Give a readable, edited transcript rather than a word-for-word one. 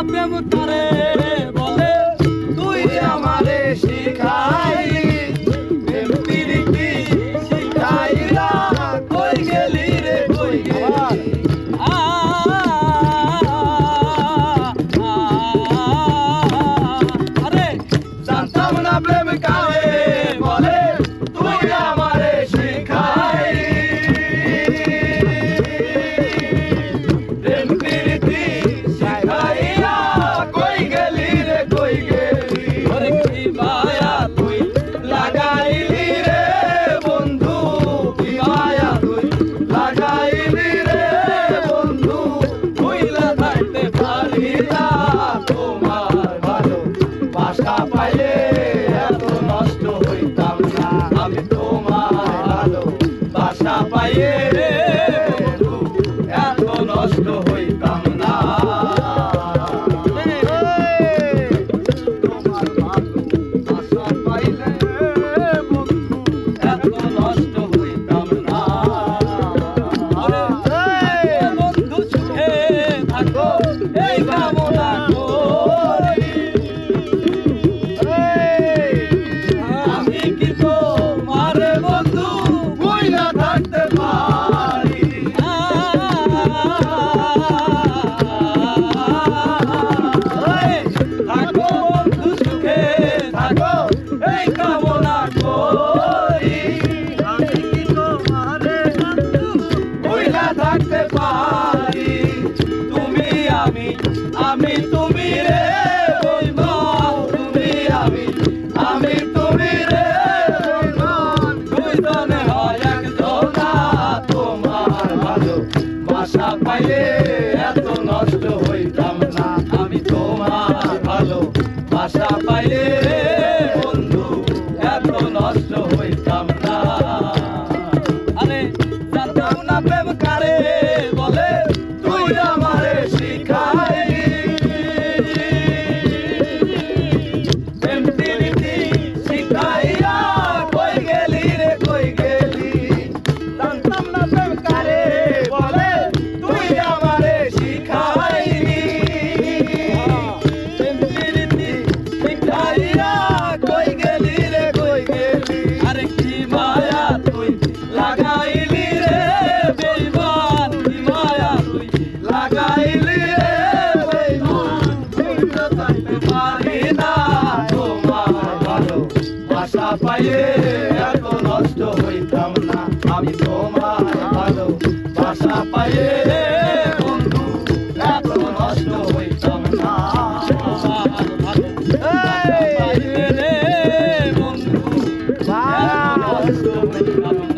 প্রেম কারে বলে তুই আমারে শিখাইলি প্রেম প্রীতি শিখাইলা কই গেলি রে কই গেলি আরে জানতাম না প্রেম কারে বলে তুই আমারে শিখাইলি প্রেম প্রীতি শিখাইয়া কই গেলি রে কই গেলি ওরে কি মায়া তুই লাগাইলি রে বন্ধু কি মায়া তুই লাগাইলি রে বন্ধু কইলা থাকতে পারি না তোমার ভালো বাসা পাইলে এত নষ্ট হইতাম না আমি তোমার ভালো বাসা পাইলে বন্ধু এত নষ্ট হইতাম না তোমার ভালো বাসা পাইলে বন্ধু এত নষ্ট হইতাম না বন্ধু সুখে থাকো এই কামনা করি আমি কি তোমার বন্ধু ভুইলা থাকতে পারি থাকো বন্ধু সুখে থাকো এই কামনা করি আমি কি তোমার বন্ধু ভুইলা থাকতে পারি তুমি আমি তুমি রে বইমন তুমি আমি তুমি রে বইমন দুইজনে হয় একজন তোমার ভালো বাসা পাইলে এত নষ্ট হইতাম না আমি তোমার ভালো বাসা পাইলে বন্ধু এত নষ্ট হইতাম না আরে জানতাম না প্রেম কারে বলে তুই আমারে শিখাইলি প্রেম প্রীতি শিখাইয়া কই গেলি রে কই গেলি জানতাম না প্রেম কারে বলে তুই আমারে শিখাইলি প্রেম প্রীতি শিখাইয়া কই গেলি রে কই গেলি আরে কি মায়া তুই লাগাইলি রে বেঈমান কি মায়া তুই লাগাইলি রে বেঈমান তুই তো থাকতে পারি না তোমার ভালো বাসা পাইলে এত নষ্ট হইতাম না আমি তোমার ভালো বাসা পাইলে বন্ধু এত নষ্ট হইতাম না ভালো বাসা পাইলে রে বন্ধু এত নষ্ট হইতাম না